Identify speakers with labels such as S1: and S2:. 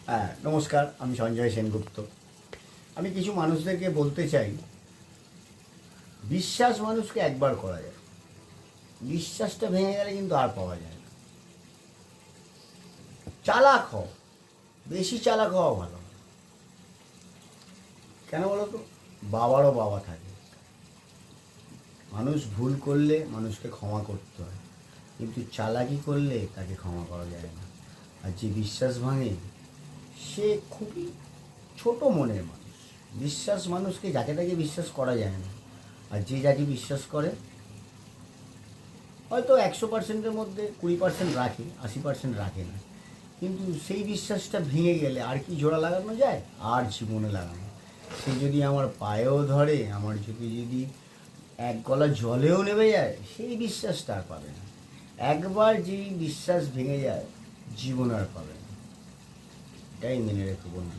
S1: হ্যাঁ, নমস্কার। আমি সঞ্জয় সেনগুপ্ত। আমি কিছু মানুষদেরকে বলতে চাই, বিশ্বাস মানুষকে একবার করা যায়, বিশ্বাসটা ভেঙে গেলে কিন্তু আর পাওয়া যায় না। চালাক হও, বেশি চালাক হওয়া ভালো। কেন বলো তো? বাবারও বাবা থাকে। মানুষ ভুল করলে মানুষকে ক্ষমা করতে হয়, কিন্তু চালাকি করলে তাকে ক্ষমা করা যায় না। আর যে বিশ্বাস ভাঙে সে খুবই ছোট মনের মানুষ। বিশ্বাস মানুষকে যাকে তাকে বিশ্বাস করা যায় না। আর যে যাকে বিশ্বাস করে হয়তো 100%-এর মধ্যে 20% রাখে, 80% রাখে না। কিন্তু সেই বিশ্বাসটা ভেঙে গেলে আর কি জোড়া লাগানো যায়? আর জীবনে লাগানো। সে যদি আমার পায়েও ধরে, আমার যদি এক গলা জলেও নেমে যায়, সেই বিশ্বাসটা আর পাবে না। একবার যেই বিশ্বাস ভেঙে যায়, জীবন আর পাবে না। এটাই মেনে রেখো বন্ধু।